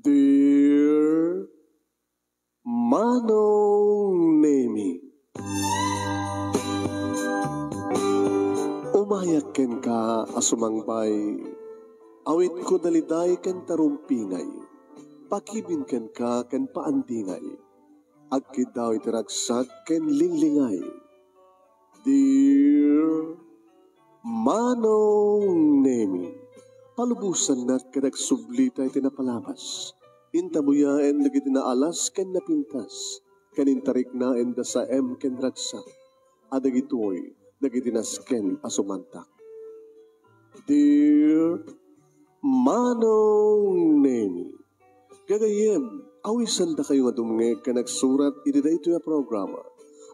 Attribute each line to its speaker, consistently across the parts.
Speaker 1: Dear Manong Nemi, umayak ken ka asumangbay, awit ko daliday ken tarumpingay, pakibin ken ka ken paandingay, agkid daw itiragsak ken linglingay. Dear Manong Nemi, palubusan na kadagsublita iti napalabas. Intabuyaen dagiti naalas ken napintas. Kanintarik na enda sa ken ragsak. Adagitoy dagiti nasken asumantak. Dear Manong Nemi, gagayem, awisan da kayo nga dumngeg ka nagsurat iti daytoy a programa.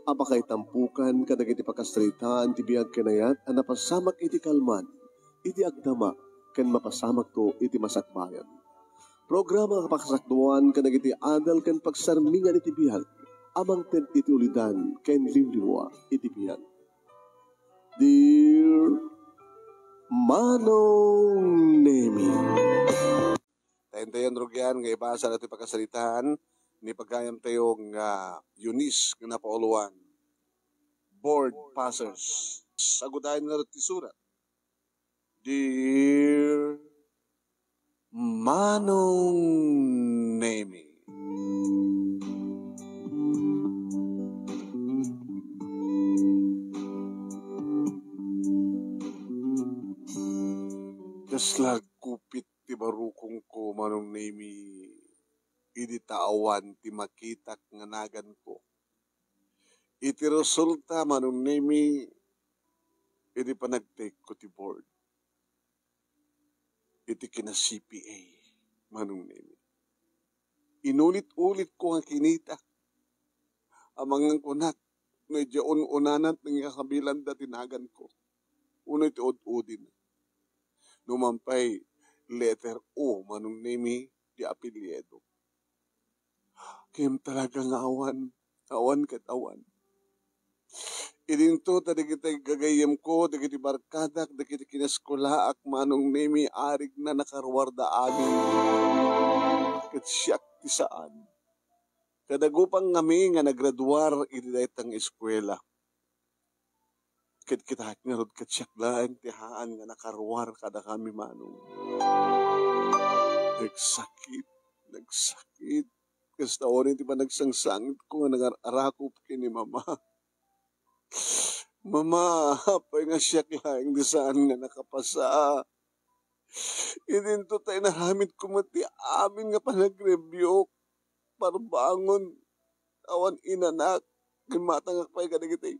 Speaker 1: Apakay tampukan kadagiti pakasritaan ti biag kanayat a napasamak iti kalman, iti agdama, ken mapasamak to iti masakbayan. Programa kapakasakduan kadagiti adal ken pagsarmingan iti biag, amang ted iti ulidan ken liwliwa iti biag. Dear Manong Nemi,
Speaker 2: tayo drogyan nga ibasa natin pagkasalitaan ni pagkayam tayo nga Eunice nga napauluan. Board passers. Sagudahin nga rin surat. Dear Manong Nemi, kaslag kupit ti barukong ko, Manong Nemi, idi taawan ti makitak nga nagan ko. Iti resulta, Manong Nemi, idi panagtake ko ti board. Iti kina CPA, Manong Nemi. Inulit-ulit ko nga kinita. Amangang kunak, medyo unanat ng kabilan da tinagan ko. Uno iti ud-udin. Numampay, letter O, Manong Nemi, di apelyedo. Kayam talagang awan kat awan. Idinto tadi kita gagayam ko, di kiti barkadak, di kiti kinaskulaak, Manong Nemi, arig na nakarwarda amin. Kat siyak ti saan. Kadagupang kami nga nagraduar, iti daytang eskwela. Kat kita nga rod kat siyak lang, tihaan nga nakarwar kada kami, Manong. Nagsakit. Kasta orin ti pa nagsangsangit ko nga nangarakop kini Mama. Mama, apay nga siyak lang di saan nga nakapasa. Idinto tayo naramit ko mati amin nga panag-review. Parbangon, awan inanak, matangak pa'y kadagitay.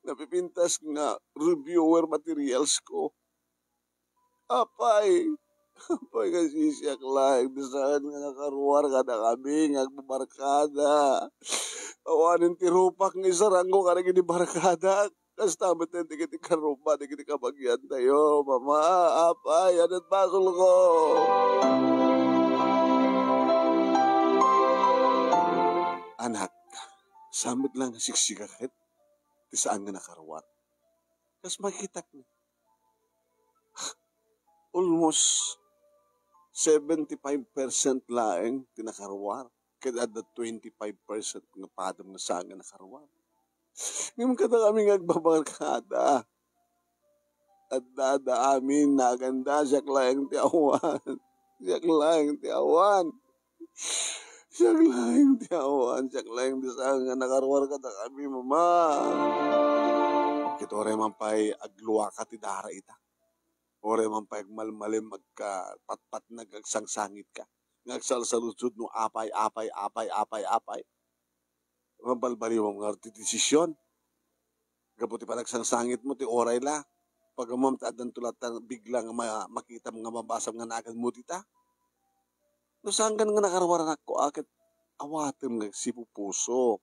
Speaker 2: Napipintas nga reviewer materials ko. Apay nga sisiyak lang, di saan nga nakaruar kada kami, nga agbabarkada. Awanin ti rupak nga isaranggo ka na gini barkada. Kasta matin, di kiti karupa, di kiti kabagyan tayo. Mama, apay, anat basol ko. Anak, samit lang siksikakit. Di saan nga nakaruar. Kas makitak na. Almost 75% laeng tinakaruar. Kaya ada 25% nga padam na saan nga nakaruar. Ngayon kada kami nagbabarkada. At dada amin naganda siyak laeng ti awan. Siyak laeng ti awan. Siyak laeng ti awan. Siyak laeng ti saan nga nakaruar kada kami, Mama. Kito rin man pa'y agluwa ka ti dara ita. Ore man pa'y agmalmalim magka-pat-pat nagagsangsangit ka. Ngagsalsalusod no apay. Mabalbaliw mo nga ti desisyon. Gabuti pa nagsangsangit mo ti oray la. Pag mamtaadan tulatan biglang makita mga mabasam nga nagan mo tita. No sanggan nga nakarawaran ako akit awatem nga sipupuso.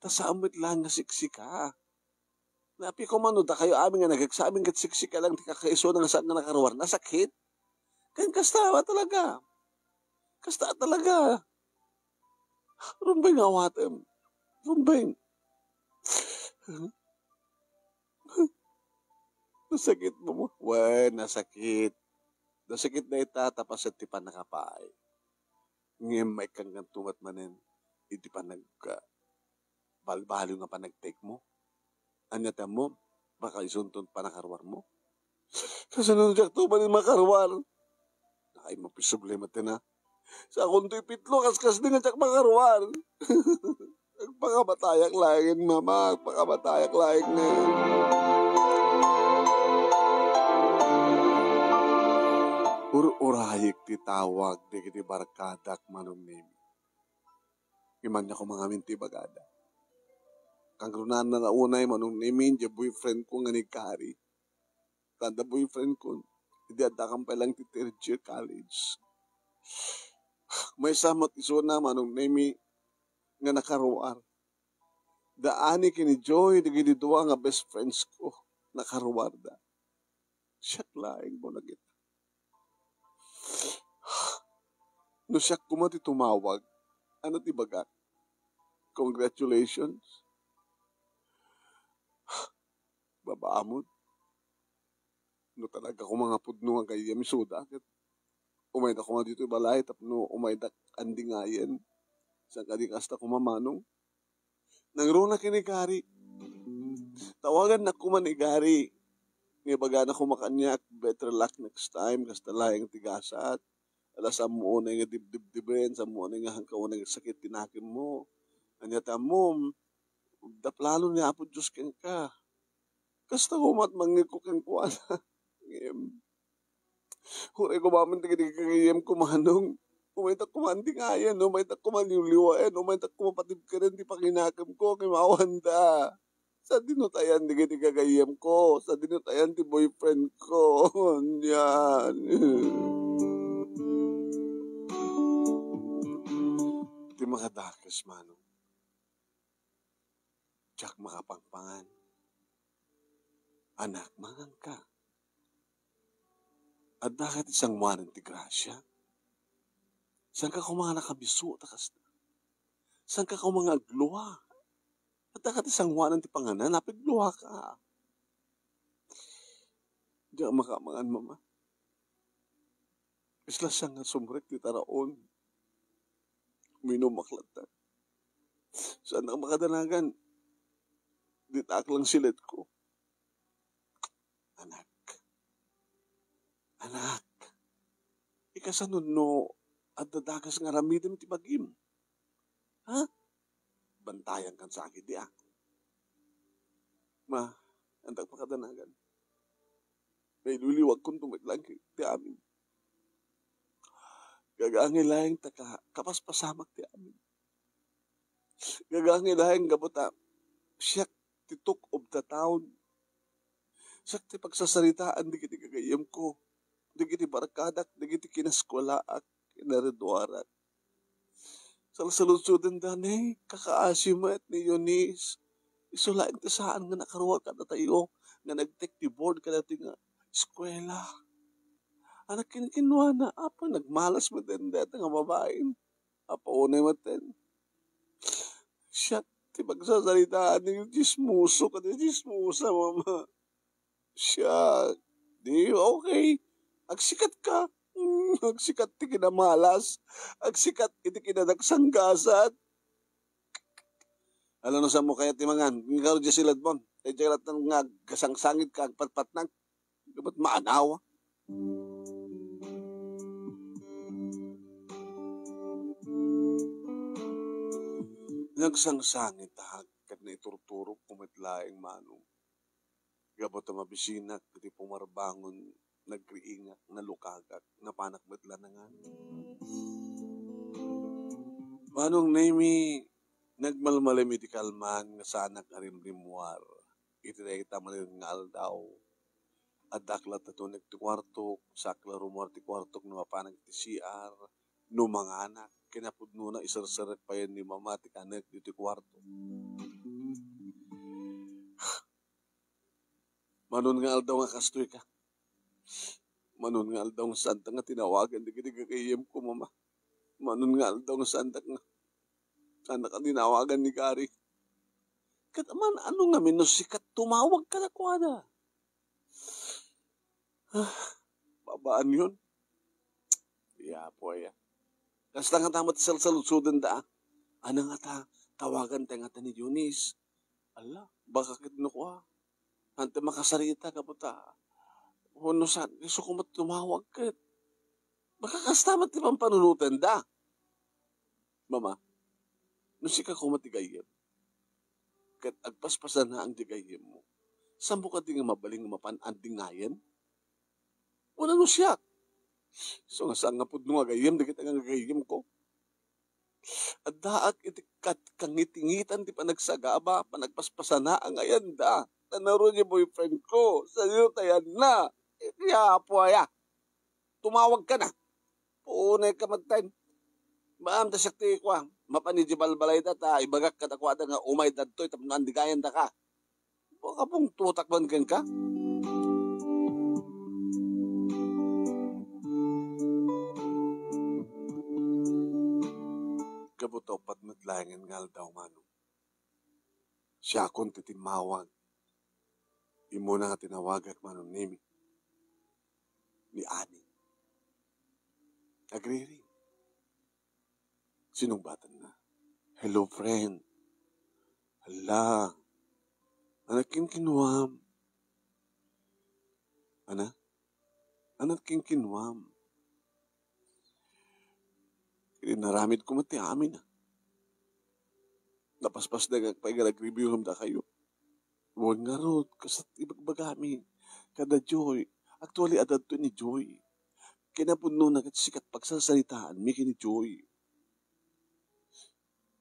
Speaker 2: Tasamit lang nga siksika. Napi ko man da kayo amin nga nagagsabing kat siksika lang ti kakaiso nga saan nga nakarawar. Nasakit. Kan kastawa talaga. Kasta talaga. Rumbay nga awatem. Rumbay. Nasakit mo. Well, nasakit. Nasakit na ita, tapos at tipan nakapay. Ngayon may kang tumat manin, iti pa balbalo nga pa nag-take mo. Anyata mo, baka isunton pa nakarwar mo. Kasunod jak to manin makarwar. Ay, mapisproblema na. Sa akong to'y pitlo, kaskas din nga jak makarwar. Pagpakabatayak laing, mama. Pagpakabatayak laing na yun. Urayik ti tawag, di kiti barkadak manong name. Iman niya ko mga minti bagada. Kang runan na naunay manong name, di boyfriend ko nga ni Kari. Tanda boyfriend ko, hindi adakang pa lang ti third year college. May samot iso na manong name nga nakaruar. Daani kini Joy, di kini duwa nga best friends ko, nakaruar da. Siyak laing mo na kita. No siya kumati tumawag, ano ti baga? Congratulations. Babaamon. No talaga ko mga pudno nga kay Yamisuda. Umay na ko nga dito balay, tapno umay na anding ngayon. Sa kadikasta ko mamanong. Nangruna kini Gary. Tawagan na ko man ni Gary. Nga baga na kumakanyak, better luck next time, kasta layang tigasat. Alas mo na nga dibdib-dibin, sa mo na nga hangkaw na sakit tinakin mo. Anyata mo, daplalo niya po Diyos ken ka. Kasta humat mangit ko keng kuwan. Huray ko maman tigil kagayam kumanong. Umaytak kumandi nga yan, umaytak kumaliwliwain, umaytak kumapatib ka rin, di pakinakam ko, kimawanda. Sa dinutayan, di kagayam ko. Sa dinutayan, di boyfriend ko. Yan. Di makadakas, manong. Tsak makapangpangan. Anak, mangan ka. At dakat isang manan ti grasya. Saan ka ko mga nakabiso, takas na? Saan ka ko mga agluwa? At dakat isang manan ti panganan, napigluwa ka. Diyan makamangan, mama. Isla siyang sumrek ti taraon. Minumaklatan. Saan ang makadanagan? Ditak lang silit ko. Anak. Anak. Ikasanod no, at dadagas nga ramidim ti bagim. Ha? Bantayan kan sa akin di ako. Ma, andak makadanagan. May luliwag kong tumaglang ti amin. Gagangilahing taka, kapaspasamak ti amin. Gagangilahing gabuta, siyak ti talk of the town. Siyak ti pagsasaritaan, di kiti kagayam ko. Di kiti barkadak, di kiti kinaskolaak, kinareduarak. Salsaludsudan danay, kakaasimat ni Eunice. Isulain ti saan nga nakaruwa ka na tayo, nga nag-take the board ka natin nga eskwela. Anak kinkinwa na, apa, nagmalas mo din dito nga babaeng. Apa, unay mo din. Siya, ti pagsasalitaan ni Jismuso ka, Jismusa, mama. Siya, di, okay. Agsikat ka. Agsikat ti kinamalas. Agsikat iti kinadagsanggasat. Alam no sa mo kaya timangan. Ngaro dyan silad mo. Ay dyan lahat ng nga gasangsangit ka, agpatpatnag. Dapat maanawa. Nagsangsangit tahag kat na iturturok kumitlaing manong. Gabot ang mabisinak, iti pumarbangon, nagriingak, nalukagak, napanakbatla na nga. Manong Nemi, nagmalmalim iti kalman, nga sanak arimrimwar, iti na itamalin nga aldaw, adaklat na ito nagtikwartok, sakla rumor ti kwartok na mapanag ti CR, no mga anak, kinapudno na isarsarak pa yan ni mama ti kanak dito kwarto. Manon nga aldaw nga kastoy ka. Manon nga aldaw nga santa nga tinawagan, di kagayam ko mama. Manon nga aldaw nga santa nga. Sana ka tinawagan ni Gary. Kataman, ano nga minusikat, tumawag ka na kuwada. Babaan yun. Yeah, po ya. Kasta nga tamat sa salusudan da. Ano nga ta, tawagan tayo nga ta ni Eunice. Ala, baka kitno ko Ante makasarita ka po ta. Huno sa, gusto ko tumawag ka. Baka kastamat di pang panunutan da. Mama, no si ka kumatigayem. Kat agpaspasan na ang digayem mo. Saan mo ka di nga mabaling mapanandingayan? Wala no siya. So nga saan nga po nung agayem, di kita nga agayem ko. At daak itikat kangitingitan di pa nagsagaba, panagpaspasan na ang ayan da. Tanaro niya boyfriend ko, sa'yo tayan na. Kaya po tumawag ka na. Puunay ka magtime. Maam ta sakti ko mapanijibal balay da ta, ibagak ka takwada nga umay dadtoy, tapos nandigayan da ka. Baka pong tutakban ka? Kabuto pat madlayangan ngal daw mano. Siya akong titimawag. Imo na nga tinawagan mano nimi. Ni Ani. Agriri. Sinong batan na? Hello, friend. Hala. Anak kinkinwam. Anak kinkinwam. Naramid ko mati amin Napaspas na pag-review hamda kayo. Huwag nga ron, kasat ibagbagami. Kada Joy. Actually, adat to ni Joy. Kinapuno na sikat pagsasalitaan, may kini Joy.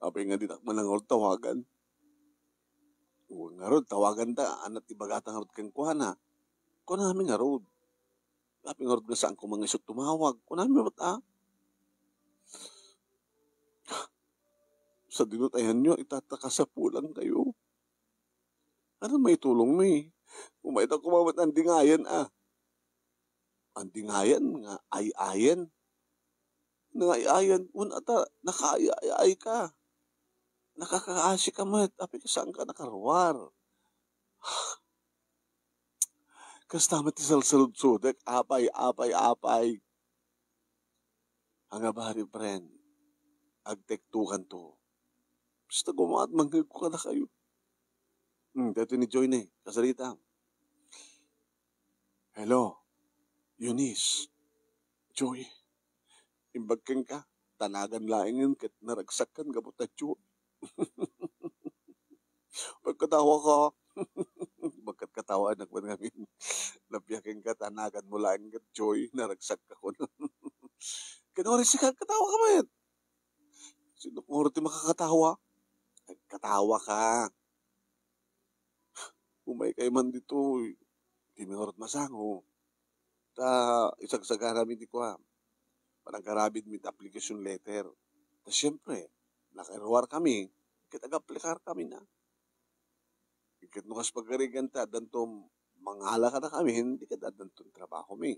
Speaker 2: Apay nga dinak manangol tawagan. Huwag nga ron, tawagan ta, anat ibagatang harot kang kuhana. Kung namin nga ron. Apay nga ron na saan ko mga isot tumawag. Kung namin mata. Sa dinutayan nyo, itataka sa pulang kayo. Ano may tulong mo Umay na kumawat ang dingayan Ang dingayan nga ay-ayan. Nangay-ayan, unata, nakaay-ay ka. Nakakaasi ka mo, tapi ka saan ka nakarawar. Kastamat isalsalud-sudek, apay. Ang abari, friend, agtektukan to. Basta gumaat, manggag ko ka na kayo. Dito ni Joy na kasalita. Hello, Eunice, Joy, imbagking ka, tanagan laingin, kat naragsakan, gabuta Joy. Pagkatawa ka, bagkat katawa anak mo namin, nabiyaking ka, tanagan mo lang kat Joy, naragsak ka ko. Kanori siya katawa ka mayat. Sino kung orti makakatawa? Katawa ka. Umay kayo man dito, di minorot masango. Isagsagaramin di ko panangkarabid mit application letter. Siyempre, nakaruar kami, kitag-aplikar kami na. Ikit nukas pagkarigan ta, dantom, manghala ka na kami, hindi ka dadantom trabaho mi.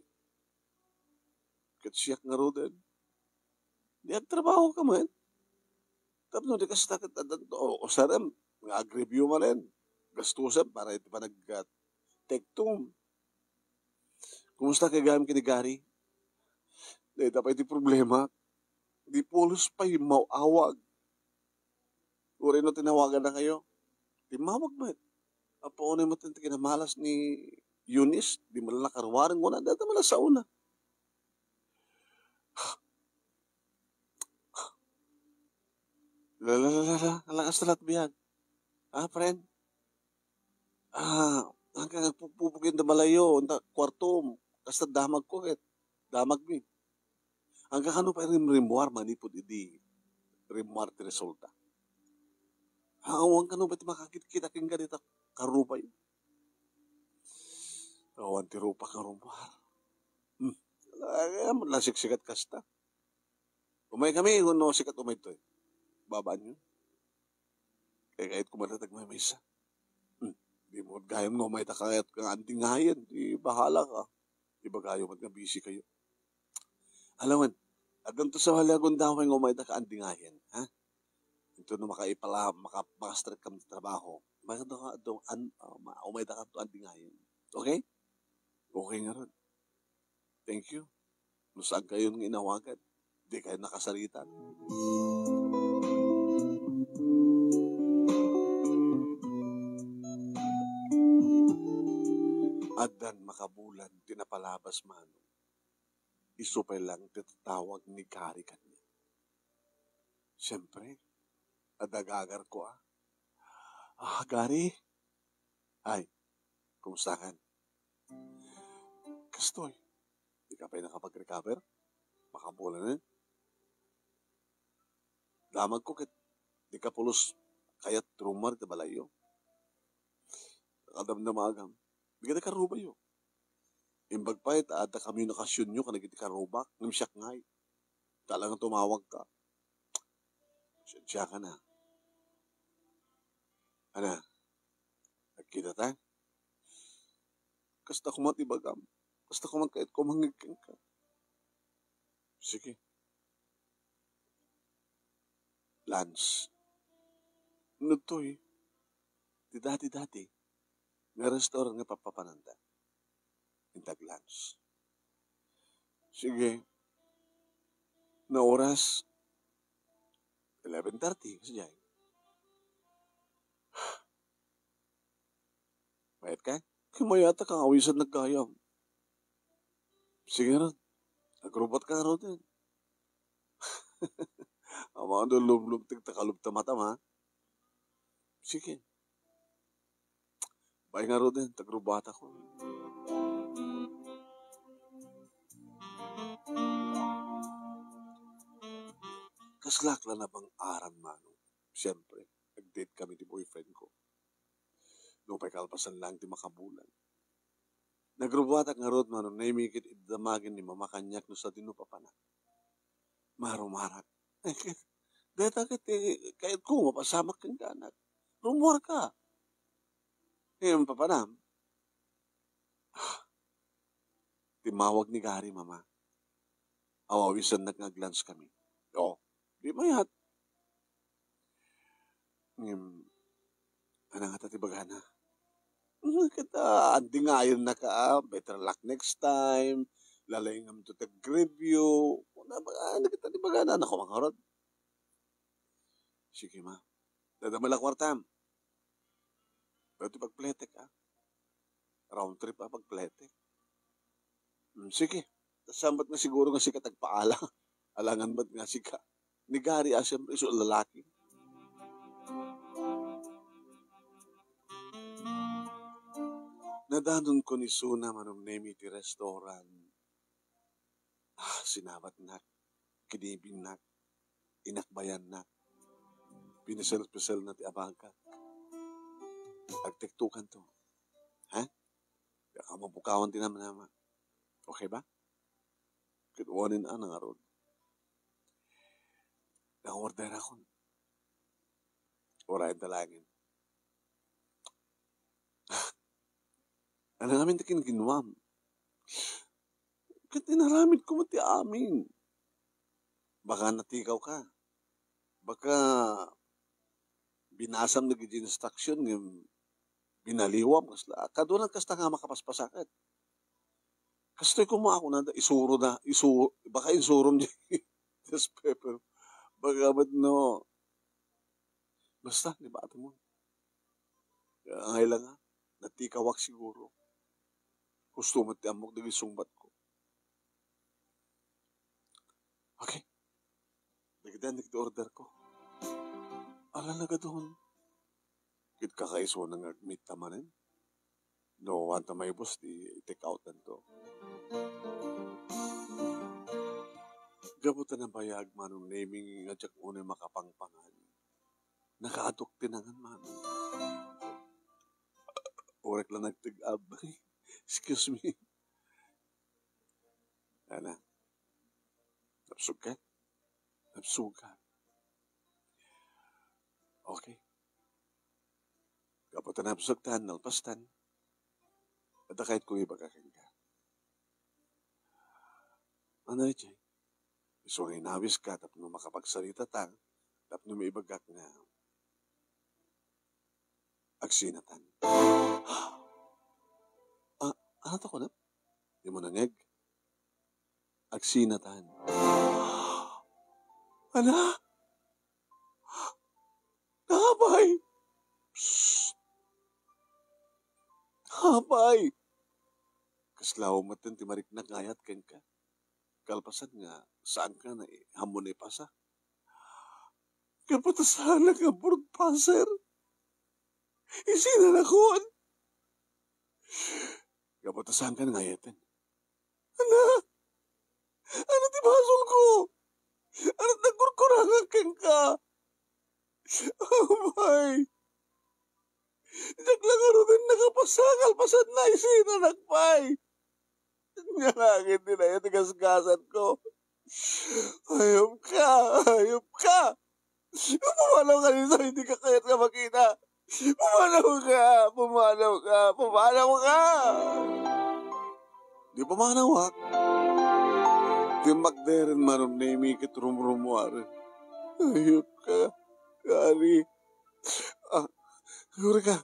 Speaker 2: Ikit siyak nga rodan. Di agtrabaho ka man. Tapos di ka stakit dadantom, o saram, nga ag-review man rin. Gastusan para ito pa nag-tektum. Kumusta kay gam kinigari? Dahil tapay iti problema. Di pulos pa yung mauawag. Uri no tinawagan na kayo. Di mawag ba? Apo na mo tinti kinamalas ni Eunice. Di mo lang nakarwaran mo na. Data mo na sa una. Lakas na lahat biyag. Friend? Hanggang nagpupupugin na malayo. Kwarto. Kasta damag ko. Damag mi. Hanggang ano pa rin rimuar, manipod idi rimuar ti resulta. Hanggang kano ba ti makakita king ganita karupay? Awan ti rupa karumuar. Lasiksikat kasta. Umay kami, no sikat umay to babaan yun. Kaya kahit kumatatag may misa. Di mo gayam no may takayat kang anting ngayon. Di bahala ka. Di ba gayo mat nga busy kayo. Alam mo, agam to sa halagon daw ng umay ka anting ngayon. Ito na makastret ka ng trabaho. Maganda ka doon, umay ka to anting ngayon. Okay? Okay nga ron. Thank you. Lusag kayo ng inawagan. Di kayo nakasalitan. Adan makabulan, tinapalabas man. Isupay lang titatawag ni Gary kanya. Siyempre, adagagar ko Gary? Ay, kumusta kan? Kastoy, di ka pa nakapag-recover? Makabulan na. Damag ko kit, di ka pulos kayat trumar te balayo. Nakadamdamagam, di ka nakaruba yo. Imbag pa ada komunikasyon nyo kanagiti karubak, namsyak ngay. Talagang tumawag ka. Siya ka na. Ana, nagkita tayo. Kasta kumat ibagam. Kasta kumat kahit kumangigkan ka. Sige. Lance. Ano to Di dati. Nga restaurant nga papapananda. Intag lunch. Sige. Na oras, 11:30. Kasi bayad ka? Kumayata kang awisan nagkayam. Sige rin. Nagrobot ka rin din. Ang mga dulub-lub tigtakalub tamatam ha. Sige. Bay nga rin din. Tagrobata ko. Kaslak lang na bang aran mano. Siyempre, nag-date kami ni boyfriend ko. Noong pa'y kalpasan lang di makabulan. Nagrubatak nga rod mano, naimikit idamagin ni mama kanyak no sa dinupapanak. Marumarak. Deta kahit ko, mapasamak kang ganak. Rumor ka. Ngayon papanam. Timawag ni Gary, mama. Awawisan nag-glance kami. Di mayat. Ano nga tatibagana? Kita, andi nga yun na ka, better luck next time, lalayngam to tag-review, ano kita tibagana, naku mga rod. Sige ma, dadamala kwartam. Pero ito pagpletek round trip pagpletek. Sige, sambat na siguro nga si katagpaala, alangan ba't nga si ka. Ni Gary, siyempre, iso lalaki. Nadanon ko ni Suna manong name iti restaurant. Sinabat nak, kinibin nak, inakbayan nak, pinasal-pasal na ti abangka. Agtektukan to. Ha? Kaya mabukawan din naman. Okay ba? Kinuwanin ang aron. Nang-order ako. Orayan talangin. Ano namin takin ginuwam? Katinaramid ko mati amin. Baka natikaw ka. Baka binasam na instruction ng binaliwam. Kadunan kasta nga makapaspasakit. Kastoy ko mo ako na isuro na. Baka insurom niya. Just pepper. Baka ba't no? Basta, di ba ito mo? Ang nga, natikawak siguro. Gusto mo ti amok dagi sumbat ko. Okay. Nagdan order ko. Ala na doon. Kit kakaiso nang agmit tamanin. No, wanta may boss di take out to. Gabutan ng bayag manong naming nga tsak unay makapangpangan. Nakaadok tinangan man. Orek lang nagtig-ab. Excuse me. Ana. Napsug ka? Napsug ka. Okay. Kapag napsug tahan, nalpastan. At kahit kung iba kakin ka. Ano rin, Jay? So, inawis ka, tapos nung makapagsalita ta, tapos nung may ibagak na agsinatan. Ano to ko na? Di mo nangeg? Agsinatan. Ana? Napay! Psst! Napay! Kaslaw matan ti mariknak ngayat ken ka. Kalpasan nga, saan ka na hamon na ipasa? Kapatasan na ka, Port Passer. Isinanakon. Kapatasan ka na ngayatan. Ana? Ano ti basol ko? Ano nagkurkurangan ken ka? Oh my! Diyak lang ano din nakapasangal pasad na isinanakpay. Nga langit din na yung tigasgasan ko. Hayop ka! Hayop ka! Pumanaw ka nito, hindi ka kayat ka makita. Pumanaw ka! Pumanaw ka! Pumanaw ka! Di pumanaw ha? Di magderin marom na imikit rumrumuar. Hayop ka! Gari! Gari ka!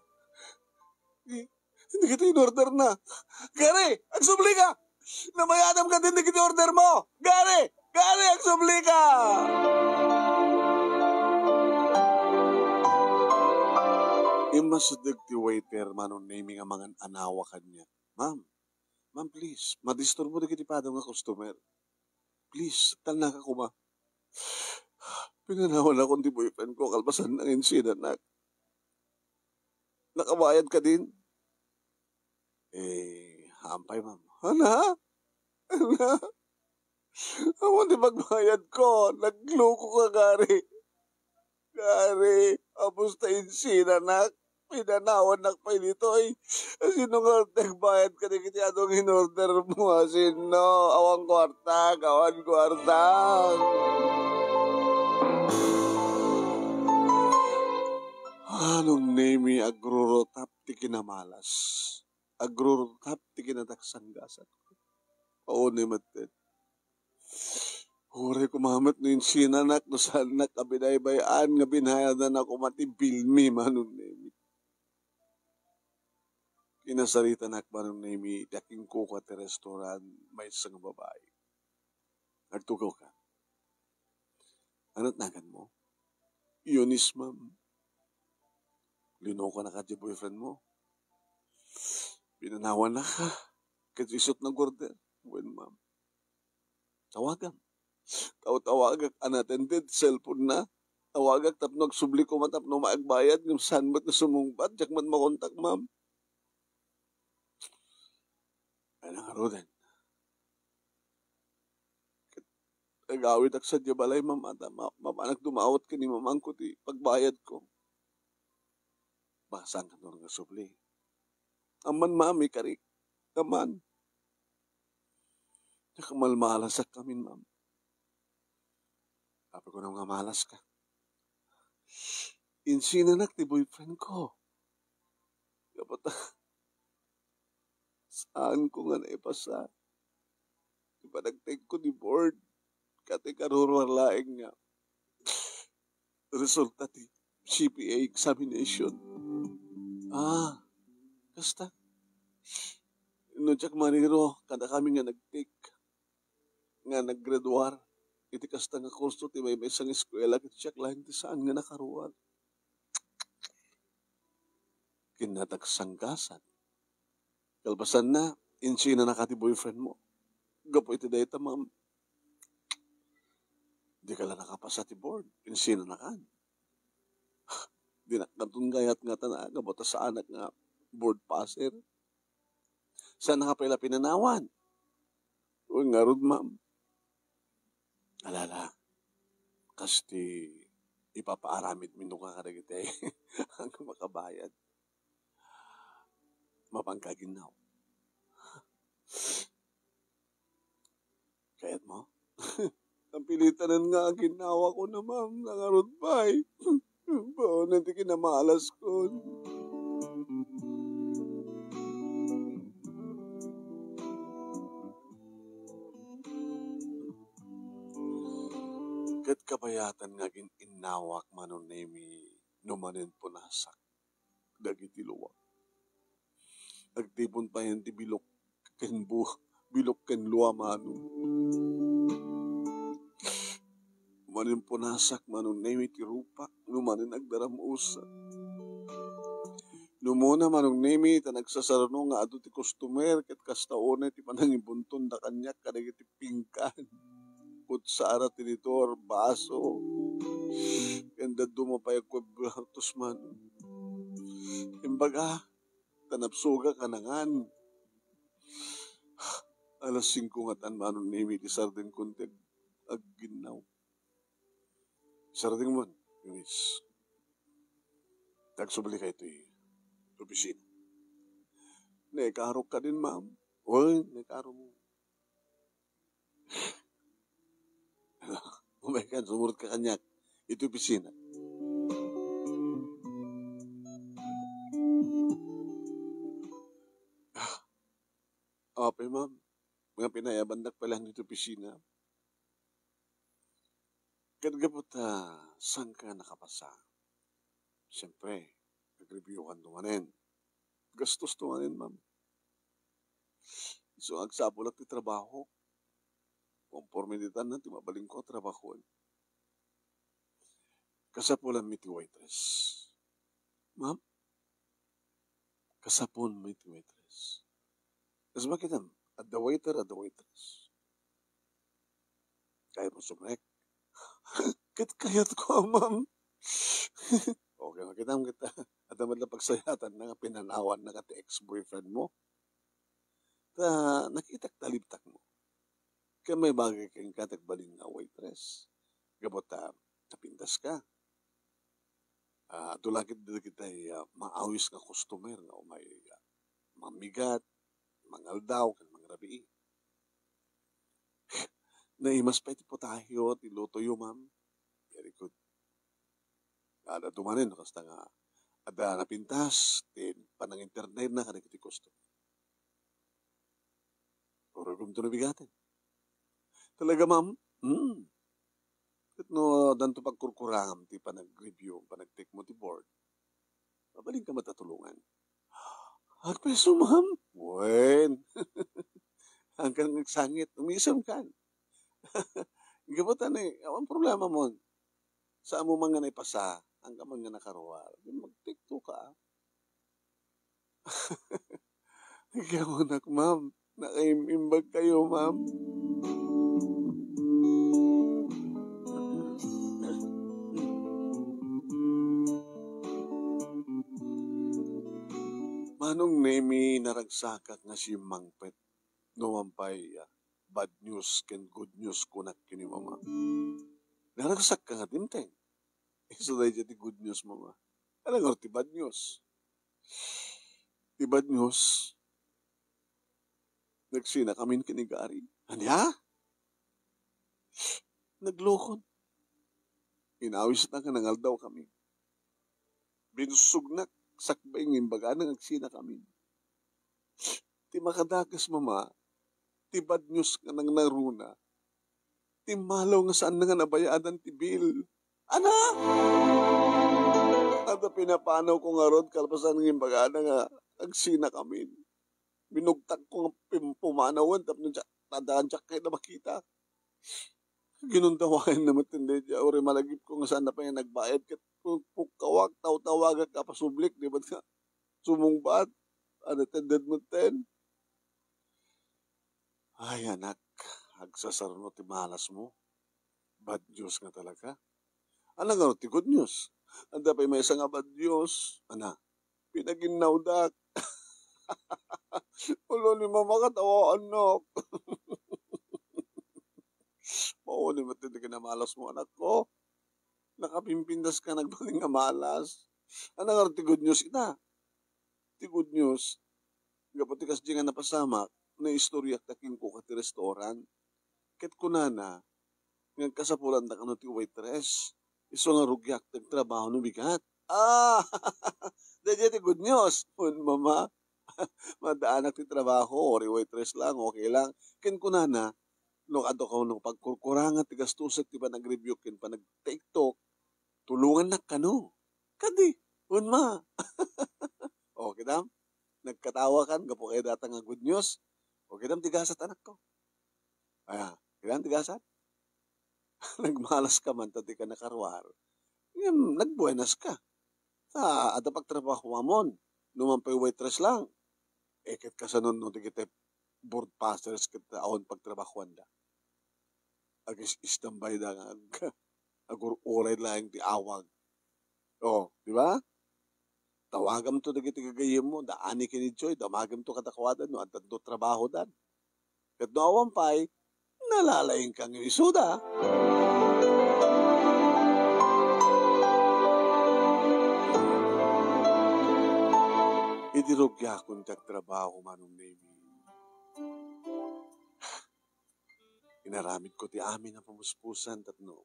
Speaker 2: Hindi kita in-order na. Gari! Agsubli ka! Namayadam ka din, hindi kita order mo! Gari! Gari! Agsubli ka! Imasadag ti waiter manon naming ang mga anawa kanya. Ma'am, please, madisturbo na kiti padang nga customer. Please, talna ka ko ma. Pinanawan ako ti boyfriend ko, kalpasan ng insidan na. Nakabayad ka din? Hampay ma'am. Ana? Ako di magbayad ko, nagloko ka gari. Gari, apos ta insidan na. Pinanawan na pa nito eh. Sino nga nagbayad ka na kiti anong in-order mo? Sino? Awang kwartag, awan kwartag. Anong name agrurotap ti kinamalas? Agrurotap ti kinataksanggasan ko. Paunay matin. Uri kumamat no yung sinanak no sanak kabinaybayan nga binayadan ako matibilmi manong name. Kinasarita na akbarang name, daking kuka ti restaurant, may isang babae. Nagtugaw ka. Ano't nagan mo? Yunis, ma'am. Lino ka na ka di boyfriend mo. Pinanawan na ka. Katisot ng order. When, ma'am. Tawagan. Tawagag unattended, cellphone na. Tawagag tapnog subli ko matapno maagbayad, ng sanbat na sumungbat, jak man makontak, ma'am. Ay nangarodan. Nagawit ak sa balay, ma'am, at mapanak dumawat ka ni mamang ko ti pagbayad ko. Basang ka nga subli. Aman, ma'am, ikarik. Aman. Nakamalmalasak kami, ma'am. Sabi ko na nga malas ka. Insinanak ti boyfriend ko. Kapata, saan ko nga naipasa? Ipanagtake ko ni board. Kati karurwarlaing nga. Resulta ti CPA examination. Kasta. No tsak maniro, kada kami nga nag-take. Nga nag-graduar. Iti kasta nga kurso, ti may isang eskwela, kiti tsak lang ti saan nga nakaruar. Kinataksanggasan. Kalbasan na, insina na kati boyfriend mo. Gapo iti data, ma'am. Di ka lang nakapasa ti board. Insina na kan. Di nakatungayat nga tanaga. Bata sa anak nga board passer. Saan nakapila pinanawan? O nga rod, ma'am. Alala. Kasi ipapaaramid mo ka karagite. Hanggang makabayad. Mapangkaginaw. Kaya't mo? Ang pilitanan nga ang ginawa ko na, ma'am, nangarod pa eh. Baon na di kinamalas ko. Kat kabayatan nga inawak manon nemi numanin punasak. Dagiti luwak. Agtipon pa yan ti bilok ken luwa manon. Manin punasak, manong nemi ti rupa, numanin agdaramusa. Numuna manong nemi, ta nagsasarano nga ado ti customer, ket kastaone ti panangibunton da kanyak, kadag ti pingkan. Kutsara, tinitor, baso. Kanda dumapay kwabratos man. Imbaga, tanapsuga kanangan. Alas 5 nga tan manong nemi, ti sardin kunti agginaw. Sarding mo, Eunice. Tagsubali kayo ito'y opisina. Naikaro ka din, ma'am. Uy, naikaro mo. Umaykan, sumurot ka kanyak. Ito opisina. Okay, ma'am. Mga pinayabandak pa lang dito opisina. Kadagapot saan ka nakapasa? Siyempre, nag-review ka tumanin. Gastos tumanin, ma'am. So, agsapulat ti trabaho. Konforminitan na, timabaling ko trabaho. Kasapulan mi ti waitress. Ma'am? Kasapon mi ti waitress. Kasi bakit at the waiter, at the waitress. Kaya mo sumrek. Kayat ko, ma'am. Okay, makitam kita. At naman na pagsayatan na pinanawan na kati ex-boyfriend mo. Nakitak talibtak mo. Kaya may bagay kayong katagbalin na waitress. Gabot napindas ka. Tulakit dito kita maawis nga customer nga may mamigat, mangaldaw, kan mangrabi. Naimas pa iti potahyo, ti lutoyo, ma'am. Very good. Ada tumanin, kasta nga, ada napintas, tin panang internet na kada kiti customer. Pero kung ito nabigatin. Talaga, ma'am, no, danto pagkurkurangam, ti panag-review, panag-take mo ti board. Mabaling ka matatulungan. Agpeso, ma'am. Wen. Hanggang nagsangit, umisam ka. Gabutan ang problema mo. Saan mo mga naipasa, hanggang mga nakaruwal. Mag-tikto ka. Nagkamunak, ma'am. Nakaimbag kayo, ma'am. Manong nemi naragsakak nga si Mangpet. Nuwampay bad news ken good news kunak kini mama. Naragsak ka nga timteng. Iso dahi ti good news mama. Alang ti bad news. Ti bad news. Nagsina kami kinigari. Anya? Naglokon. Inawis na ka nangaldaw kami. Binusugnak. Sakbay ng imbaga nang agsina kami. Ti makadagas mama. Ti bad news nga nang naruna. Ti malaw nga saan nga nabayadan ti bill. Ana! At pinapanaw ko nga rod kalpasan ng imbaga nga agsina kami. Binugtak ko nga pumanawan tapos tadaan siya kayo na makita. Ginundawain naman tindi diya. Uri malagip ko nga saan na pa yung nagbayad. Kung kawag, tawagan ka pa sublik. Di ba nga sumungbat? Unattended mo ten? Ay anak, agsasarno ti malas mo. Bad news nga talaga. Ano nga ti good news? Anda pa may isa nga bad news. Ana, pinaginaw dak. Ulo ni mama katawa anak. Mauni mo tindig na malas mo anak ko. Nakapimpindas ka nagbaling nga malas. Ano nga ti good news ita? Ti good news. Gapati kasdi nga napasamak na istorya taking ko ka ti restaurant. Ket kunana, nga kasapulan na kano ti waitress. Iso nga rugyak tag trabaho no bigat. Dadya ti good news. Mama, madaanak ti trabaho, ori waitress lang, okay lang. Ken kunana, nung ato ka nung pagkurkurangan ti gastusak ti pa nag-review ken pa nag-tiktok, tulungan na kano. Kadi, ma. Okay dam, nagkatawa kan, gapo kayo data nga good news. Okay dam, tigasat anak ko. Kaya, kailan tigasat? Nagmalas ka man, tati ka nakarwar. Nagbuenas ka. Ada pagtrabaho mo, numampay waitress lang. Ekit ka sa nun, no, kita board passers kita aon pagtrabahoan da. Agis istambay da nga, agur oray lang ti awag. Oh, di ba? Tawagam to dagiti gagayem mo, daani kini Joy, damagam to katakwadan no, at do trabaho dan. Kat no awan pa'y, nalalaing kang isuda. Idirugya kung trabaho manong nemi. Inaramid ko ti amin na pamuspusan tatno.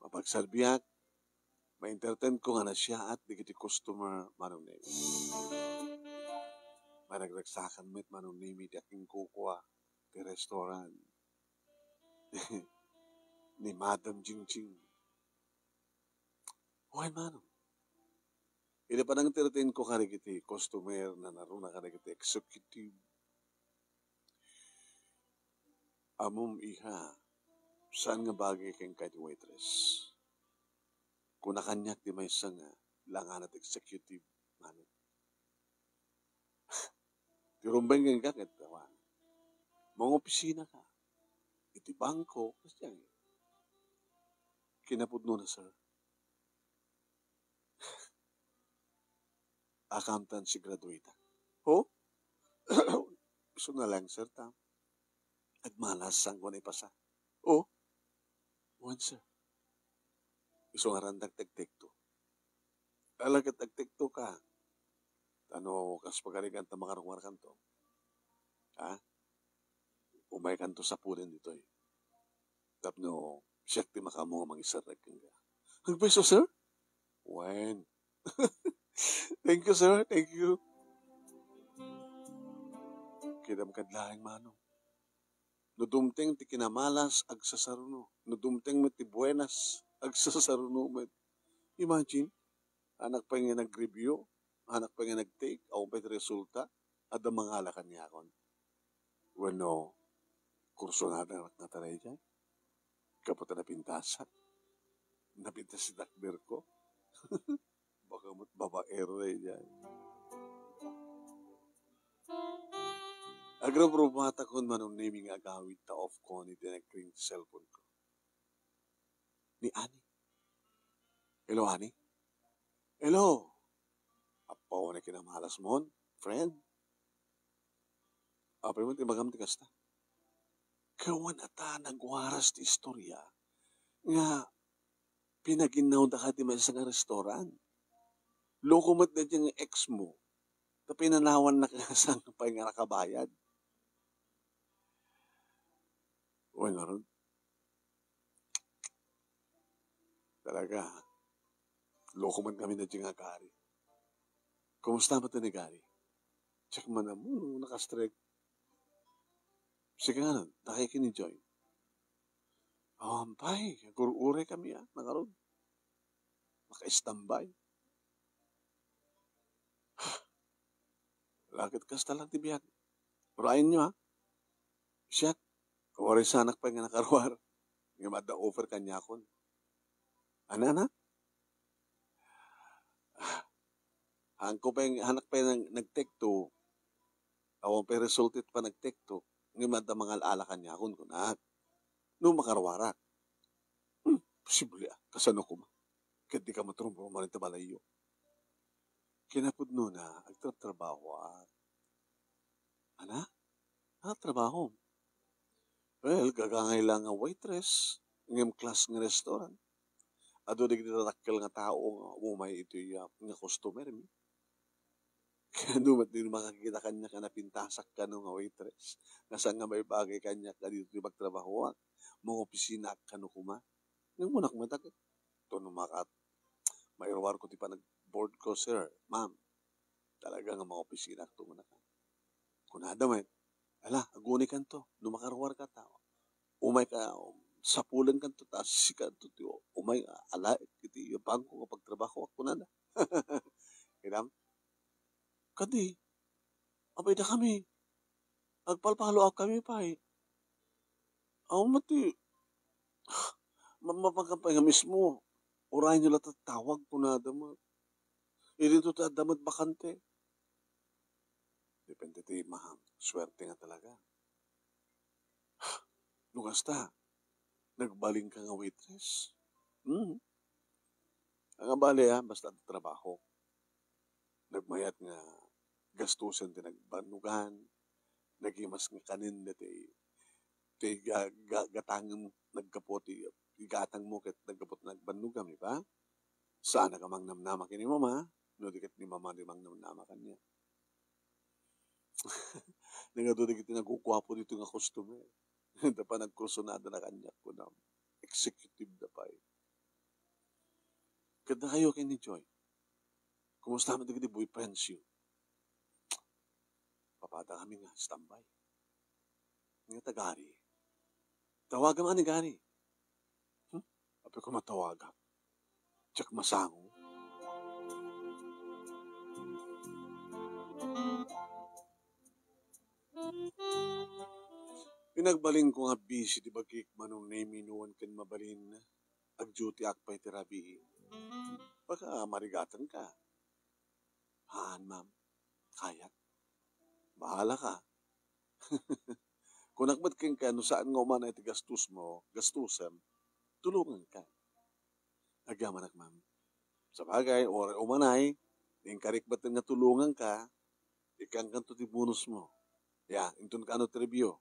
Speaker 2: Mapagsalbiyak, ma-entertain ko nga na siya at digiti customer manong nemi. Managragsakan met manong nemi di aking kukwa ti restaurant. Ni Madam Jingjing. Huwag manong. Ida pa nang entertain ko karigiti customer na naruna karigiti executive. Amom iha, saan nga bagay kang kahit waitress? Kung nakanyak di may isang langan at executive manong. Tirumbay nga ka, mga opisina ka. Iti bangko, kasi kinapudno na, sir. Accountancy graduate. Ho? Iso na lang, sir, tam. At malas ang ko na ipasa. Oh, one, sir. Iso nga randag tagtekto. Alagat tagtekto ka. Ano, kas pagarigan ta makarungwar kanto. Ha? Umay kanto sa punin dito eh. Tapno, siyak ti makamo nga mangisarag kang ka. Ang beso, sir? When? Thank you, sir. Thank you. Kidam kadlaing manong. Nudumteng ti kinamalas ag sasaruno. Nudumteng met ti buenas ag sasaruno met. Imagine, anak pa nga nag-review, anak pa nga nag-take, ako pa ti resulta, at ang mga alakan niya akon. Bueno, kurso na taray dyan. Kapata na pintasan. Napintas si dakber ko. Baka mo't babaero na dyan. Agra-probata ko manong naming agawid ta off ko ni tinagkring cellphone ko. Ni Ani. Hello, Ani? Hello. Apaw na kinamalas mo, friend. Apay mo timagam ti kasta. Kawan ata nagwaras ti istorya nga pinaginaw da ka ti may isang restaurant. Loko mo't na diyang ex mo na pinanawan na kasang pa'y nga nakabayad. Uy, naroon. Talaga, loko man kami na diyang agari. Kumusta ba ito ni Gary? Check man na mo, nakastrek. Sige nga nun, nakikin-enjoy. Ampay, gurure kami nakaroon. Naka-standby. Lakit kasta lang tibiyag. Urayin nyo Siya, kawari sa anak pa nga nakaruar. Nga mada-offer kanya kon. Ana? Hangko pa yung anak pa yung nag-take to. Awang pa resulted pa nag-take to. Nga mada mga ala kanya kon kunat. No makarwara. Posible kasano ko ma. Kaya di ka matrumbo manita balayo. Kinapod no na, agtrabaho Ana? Ano trabaho? Well, gagangay lang nga waitress, ngayong class ng restaurant. Ado di kitatakil nga tao nga umay ito nga customer mi. Kaya numat din makakita kanya ka na pintasak ka nga waitress. Nasa nga may bagay kanya ka dito di magtrabaho mga opisina ka no kuma. Ngayon mo nakamatak. Ito numakat. Mairwar ko ti pa nag-board ko, sir, ma'am. Talaga nga mga opisina ito mo na ka. Kunada man, ala, aguni kan to, numakarwar ka tao. Umay ka, sapulan kan to, taas si ka to, umay, ala, iti yung bangko kapag trabaho ako na. Kinam? Kadi, abay na kami. Agpalpalo ako kami pa eh. Ako mati, mapagkampay nga mismo. Urahin nyo lahat tawag po na damat. Irito ta damat bakante. Depende tayo maham. Swerte nga talaga. Lugas ta, nagbaling ka nga waitress. Hmm. Ang bali basta trabaho. Nagmayat nga gastusan din nagbanugan. Nagimas nga kanin na gatangan nagkapoti. Igatang mo kat nagkapot nagbanugam, di ba? Sana ka mang namnama kini mama. No, di kat ni mama di mang namnama kanya. Nangadudig iti nagkukuha po dito nga customer. Da pa nagkursunada na kanya ko na executive na pa eh. Kada kayo kay ni Joy. Kumusta naman digiti boyfriends yun? Papada kami nga, standby. Nga tagari. Tawagan man ni Gari. Api ko matawagan. Tsak masango. Pinagbalin ko nga busy di bagik manong naminuan kan mabalin. Ag-duty akpay tirabi. Baka marigatan ka. Haan, ma'am. Kaya. Bahala ka. Kung nakbat ka no saan nga umanay ti gastus mo, gastusan, tulungan ka. Agyaman ak, ma'am. Sa bagay, or umanay, yung karikbatan nga tulungan ka, ikang kanto ti bonus mo. Ya, intun ka ano ti review.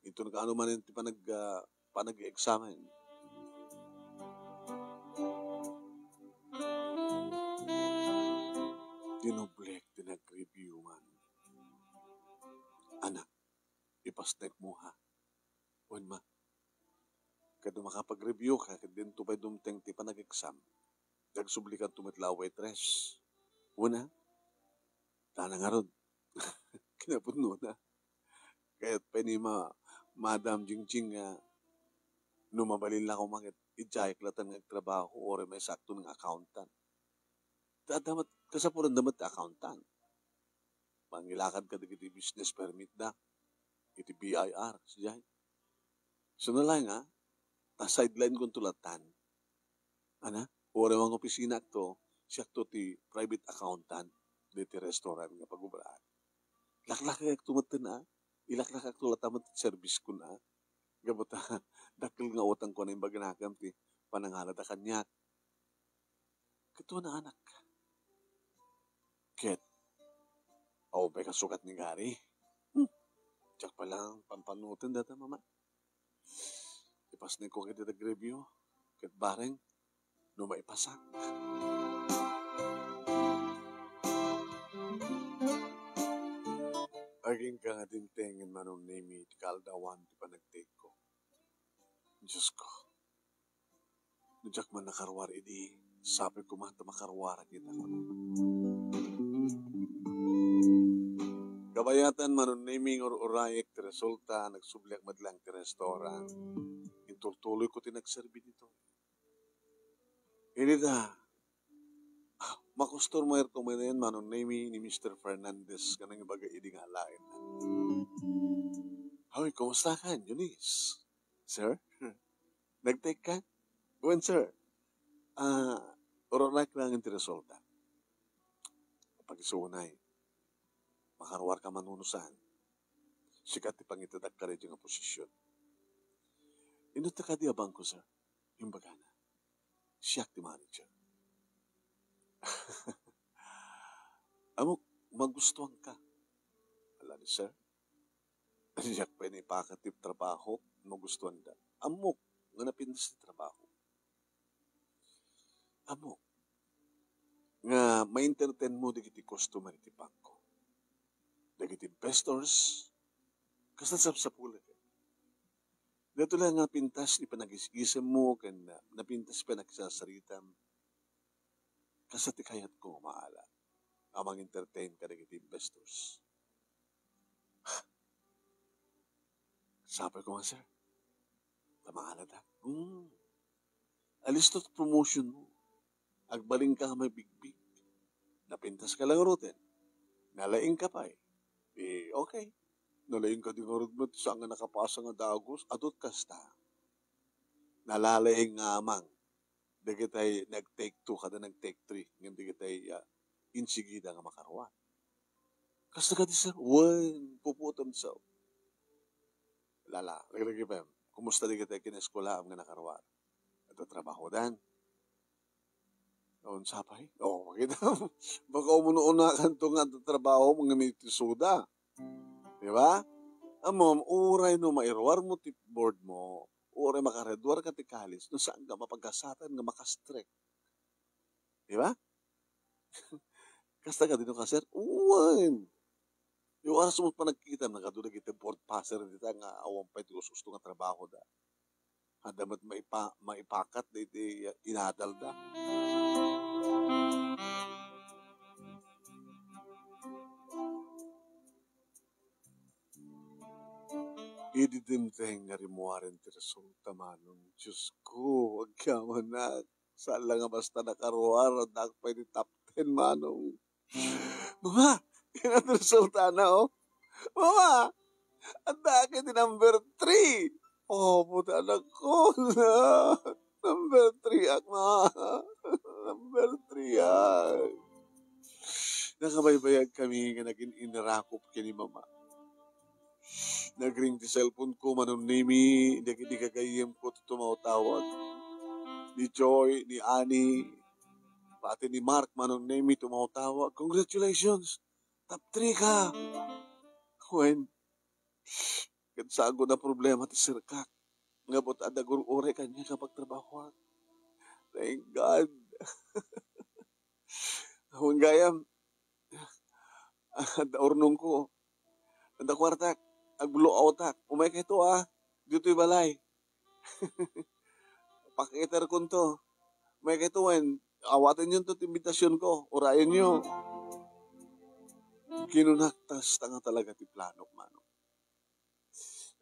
Speaker 2: Intun ka ano man ti panag-examen. Dinoblek, dinag-review man. Anak, ipastek mo ha. Wan ma. Kada makapag-review ka, kadin tupay dumteng ti panag-exam. Nagsublikan tumitlaw waitress. Una, tana nga ron. Kinapuno na. Kaya't pa ni Madam Jingjing numabalin lang ako makit ijayek latan ng trabaho o may sakto ng accountant. Damat, kasapuran damat accountant. Pangilakad ka iti business permit na. Iti BIR. Siyay. So na lang ta sideline kong tulatan. Ana? O mga opisina to, siya to ti private accountant diti restaurant nga pag-ubraan. Laklak kag tumatan na. Ilaklak kag tulatan mo ti service ko na. Gabot dakil nga utang ko na yung baganakam ti panangalada kanyak. Kato na anak. Ket, may kasukat ni Gary. Tsak pa lang pampanutin data mama. Ipas na ko kita nag-review. Ket bareng, no maipasak. Aging ka nga tintengin manong name it, kaldawan di pa nag-take ko. Diyos ko. Nujak man nakarwar idi, sabi ko mata makarwara kita ko na. Kabayatan manon naming or urayek ti resulta, nagsubliak madlang ti restaurant. Intultuloy ko tinagserbi dito. Hindi da, makustor mo ito mo yan manon naming ni Mr. Fernandez kanang ibaga idi nga lain. Hoy, kumusta ka, Eunice? Sir? Nag-take ka? When, sir? Urayak lang ti resulta. Pag-isunay. Makarwar ka manunusan. Sikat ti pangitadag ka rin yung posisyon. Inuta ka di abang ko, sir. Yung bagana. Siyak ti manager. Amok, magustuhan ka. Wala ni, sir. Siyak pa yung ipakatip trabaho, magustuhan ka. Amok, nga napindas ti trabaho. Amok, nga ma-entertain mo digiti customer iti bangko. Dagiti investors, kasasap sa pula. Dito lang nga pintas, di pa nag-isisam mo, kan napintas pa nagsasaritam. Kasati kayat ko maala. Amang entertain ka dagiti investors. Sabi ko nga, sir, tamaala na. Alis to promotion mo. Agbaling ka may big-big. Napintas ka lang roten. Nalaing ka pa eh. Okay. Nalaing ka din nga rin mo, saan nga nakapasa nga dagos, adot kasta. Nalalaing nga amang. Di kita'y nag-take 2 kada nag-take 3. Ngayon di kita'y insigida nga makaruan. Kasta ka di sir, puputom sa. Lala, lagi pa, kumusta di kita'y kineskwala nga nakaruan. Ito trabaho dan. Noon sapay. Makita mo. Baka umunuuna ka ito nga trabaho mga may tisuda. Di ba? Amom, uray no mairuar mo tip board mo. Uray makaredwar ka ti kalis. No saan ka mapagkasatan nga makastrek. Di ba? Kasta ka dito ka, sir? Yung oras mo pa nagkita, nagadulag iti board passer dito nga awang pa iti gusto nga trabaho da. Adamat maipakat da iti inadal da. Ididimteng nga rimuaren ti resulta manong. Diyos ko, wag ka na. Saan lang nga basta nakaruar, at pa di top 10 manong. Mama, yun ang resulta na, oh. Mama, at daki di number 3. Puta na ko na. Number 3 ak, ma. Number 3 ak. Nakabaybayag kami nga naging inarakop kini mama. Nagring di cellphone ko, manon nimi, hindi kagayim ko tumawag. Ni Joy, ni Annie, pati ni Mark, manon nimi, tumawag. Congratulations! Top 3 ka! When, kansago na problema ti Sir Kak. Nga bot adagur ore kanya kapag trabaho. Thank God. Hawang gayam, ornong ko, anda kwartak, agbulo autak, umay ka ito dito'y balay. Pakiter ko to, umay ka ito awatan yun to imbitasyon ko, orayan nyo. Kinunaktas tanga talaga ti plano, mano.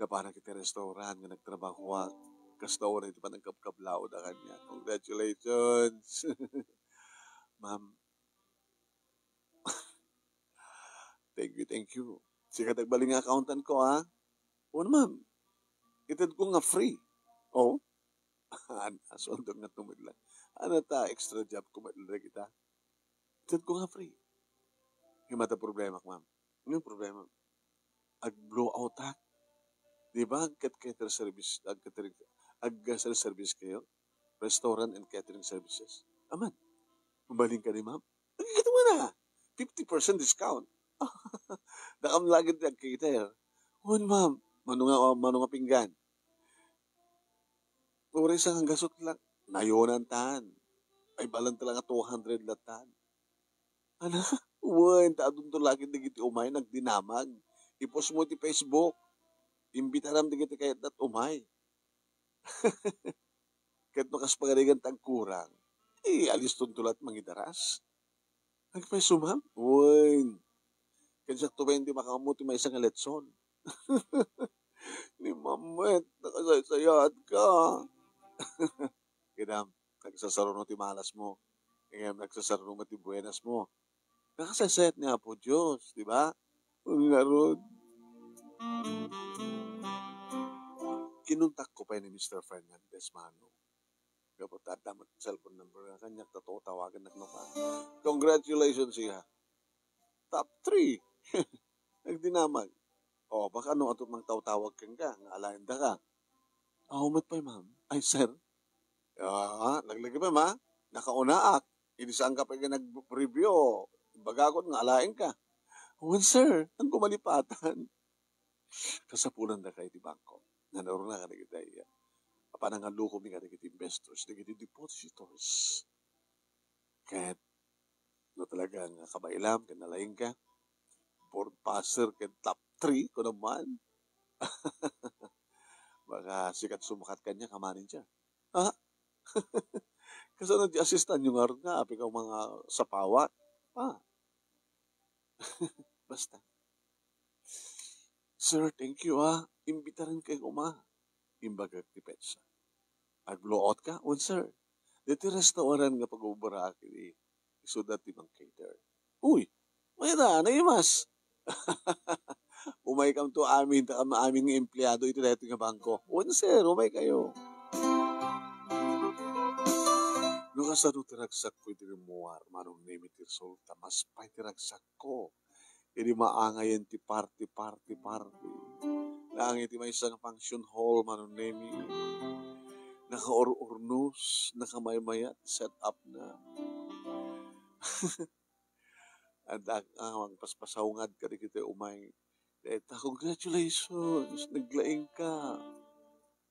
Speaker 2: Na parang kita restaurant nga nagtrabaho kasta oras ito pa nagkabkablao na kanya. Congratulations! Ma'am. Thank you. Sige, nagbaling accountant ko, ma'am. Itad ko nga free. Aswando nga tumidlan. Ano extra job ko madala kita? Itad ko nga free. Yung mata problema, ma'am. Ano yung problema? Ag-blow out, Di ba? Cater service, service kayo? Restaurant and catering services. Aman. Mabaling ka ni ma'am? Nagkikita mo na. 50% discount. Nakam lagi nag-cater. Ma'am. Manunga pinggan. Uri sa hanggasot lang. Nayonan tan. Ay balang talaga 200 latan. Ano? Taadun to lagi nagiti umay, nagdinamag. Ipos mo ti Facebook. Imbitaram nagiti kayat dat umay. Kahit makaspagarigan tagkurang. Alis tuntulat mangidaras. Nagpeso, ma'am? Kansak to ba hindi makamuti may isang letson? Ni mamet, nakasaysayahat ka. Kidam, nagsasaro no ti malas mo. Kaya nagsasaro no ti buenas mo. Nakasasayat niya po Diyos, di ba? Ngaron. Kinuntak ko pa ni Mr. Fernandez, mano. Kapag tatamat cellphone number na kanya, tawagan na pa. Congratulations siya. Top 3. Nagdinamag. Baka ano ato mang tawag kang ka, nga alayan da ka. Umat pa ma'am. Ay, sir. Naglagi pa, ma. Nakaunaak. Inisaan ka pa yung nag-review. Bagagot nga alayan ka. Sir. Ang kumalipatan. Kasapunan na kayo di bangko. Nanaro na ka na kita iya. Panangaluko mi ka na kita investors, na kita depositors. Kahit no talaga nga kabailam, kanalaing ka, board passer, kahit top 3 ko naman. Baka sikat sumakat kanya, kamanin siya. Kasi nag-assistant yung araw nga, api ka mga sapawa. Basta. Sir, thank you Imbita rin kayo Imbagag ti petsa. Ag-blow out ka? Sir. Dito restaurant nga pag-ubara kini. Isudat ti mang cater. May na, naimas. Umay kam to amin, aming empleyado, ito na ito nga bangko. Sir, umay kayo. Nung kasano tiragsak ko iti muwar, manong name iti resulta, mas pa'y tiragsak ko. Ini maangayan ti party. Naang iti may isang function hall, manong name naka-urnos, naka-maymayat, set up na. Ang paspasaungad ka di kita umay. Eta, congratulations, naglaing ka.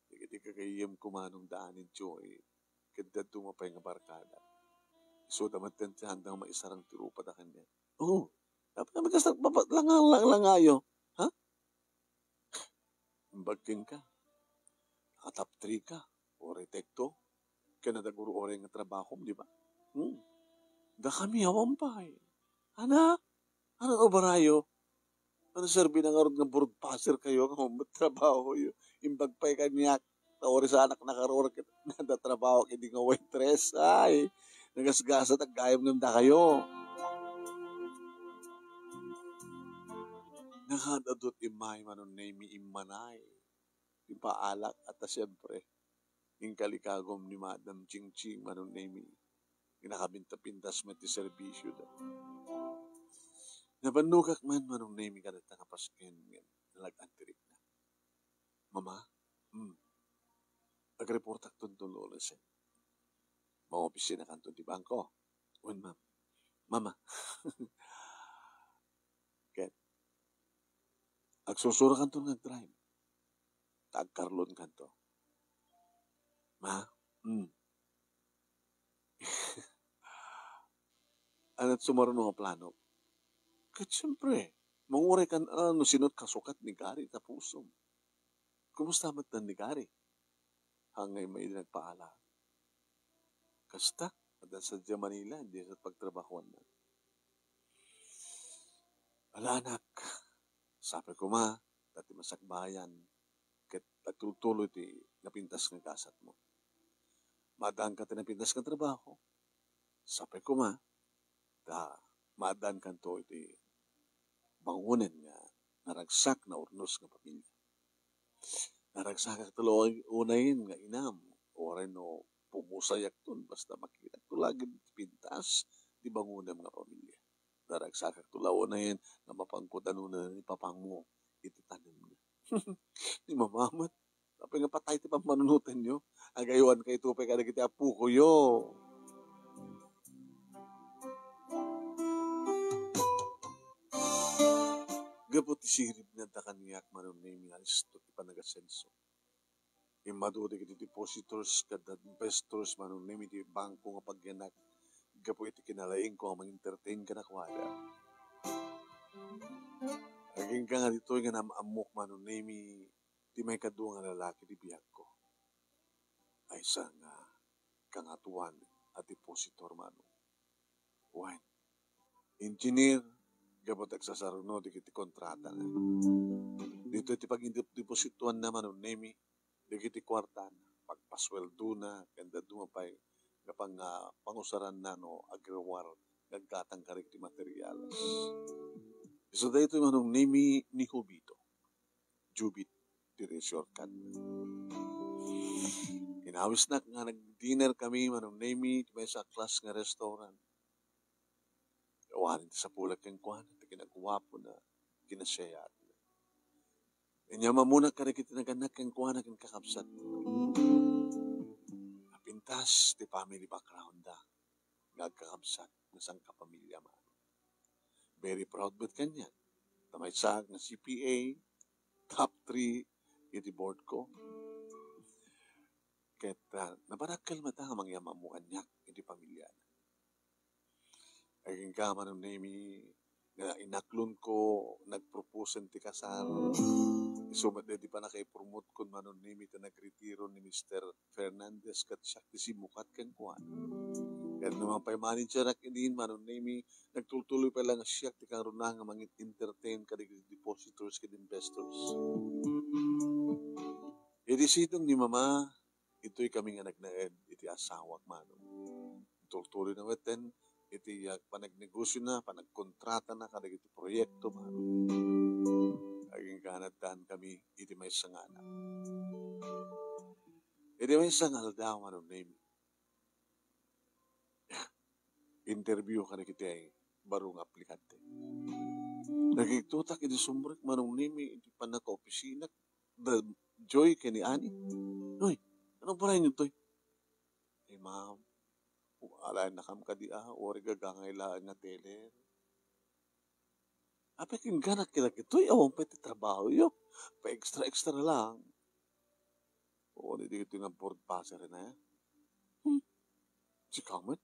Speaker 2: Di kagayam kumanong daanin, Joy. Kada tumapay nga barkada. So, damat ti handang maisarang tirupa da kanya. Oo. Dapat naman kasi langayo. Ha? Bagking ka. Naka-top 3 ka. O retekto. Kaya nadaguro oray nga trabaho, di ba? Da kami hawan pa eh. Ana? Ano obarayo? Ano serbi na nga nga board passer kayo kung trabaho yun. Imbagpay kanyak. Taori sa anak nakaror kita. Nadatrabaho hindi nga waitress. Ay, nagasgasa at gayam nanda kayo. Nakadadot imay manon name imanay. Ipaalak at siyempre. Yung kalikagom ni Madam Ching Ching manon name. Kinakabinta-pintas mo ti servisyo da. Nabanukak man manong name ka na tangapaskin. Nalag-antirik na. Mama? Nag-reportak tuntulo ulit siya. Mga opisina kanto di bangko. Uwan, ma'am. Mama. Ken. Agsusura kanto nag-drive. Tag-karlon kanto. Ma? Anat sumaron mga plano. Kat siyempre, manguray kan sinot kasukat ni Gary tapusom. Kumusta matan ni Gary? Hangay may nagpaala. Kasta, adan sa Manila, hindi sa pagtrabahuan na. Ala anak, sabi ko ma, dati masakbayan, kat nagtutuloy ti napintas ng kasat mo. Madaan ka ti napintas ng trabaho. Sabi ko ma, madaan ka to iti bangunan nga naragsak na urnos ng pamilya. Naragsak tuloy unayin nga inam. Oray no pumusayak tun. Basta makita tulagin pintas di bangunam nga pamilya. Naragsak tulaw unayin na mapangkutan na ni papang mo. Iti tanim niya. Di mamamat. Tapi nga patay ti pamanunutan nyo. Agayuan kay tupay ka na kiti apu ko yo. Gabot isirib na da kaniyak manon na imialis to ti panagasenso. Imadode kiti depositors kada investors manon na iti bangko nga pagyanak. Gapo iti kinalaing ko ang mag-entertain ka na kwada. Aging ka nga dito nga namamok manon na ti may kaduwa nga lalaki di biyag ko. Ay sa nga kangatuan at depositor manon. Wine. Engineer, gabot agsasaruno di kiti kontrata na. Dito iti pag-deposituan naman o nemi, di kiti kwarta na, pagpasweldo na, kanda dumapay, kapag pangusaran na no, agrawar, gagkatang karik ti materialas. So dito manong nemi ni Hubito, Jubit, di shortcut. Inawis na nga nag-dinner kami manong nemi, may sa class nga restaurant. Awanin sa pulag kang kuhan, at kinagwapo na, kinasayat na. Inyama muna ka rin kitinaganag kang kuhan na kang kakapsat. Napintas, di family background da. Nagkakapsat, nasang kapamilya man. Very proud with kanyan. Tamay sag na CPA, top 3, iti board ko. Kaya nabarakal mata ang mangyama mo kanyak, iti pamilya na. Aging ka man ng nemi, na inaklon ko, nagproposen ti kasal. Isumat di pa nakaipromote ko man ng nemi, ta nagretiro ni Mr. Fernandez, kat siya tisimukat kan kuhan. Kaya naman pa yung manager ak din man ng nemi, nagtutuloy pa lang siya, ti karunang nga mangit-entertain ka di depositors, ka investors. Idisitong ni mama, ito'y kami nga nagnaed, iti asawak man. Tutuloy na weten, iti panagnegosyo na, panagkontrata na, kada iti proyekto man. Aging kanatan kami, iti may sangana. Iti may sangal daw, manong name. Interview ka na kita barong aplikante. Nagigtutak iti sumrek, manong name, iti panaka-opisina. The joy kay ni Ani. Uy, anong pa rin yun to? Ma'am, alain na kam ka di ori gagangailaan nga teler. Apekin ganak kita kito'y awang pati trabaho yo. Pa-extra lang. Oo, hindi ito nga board passer na yan. Si Kamat.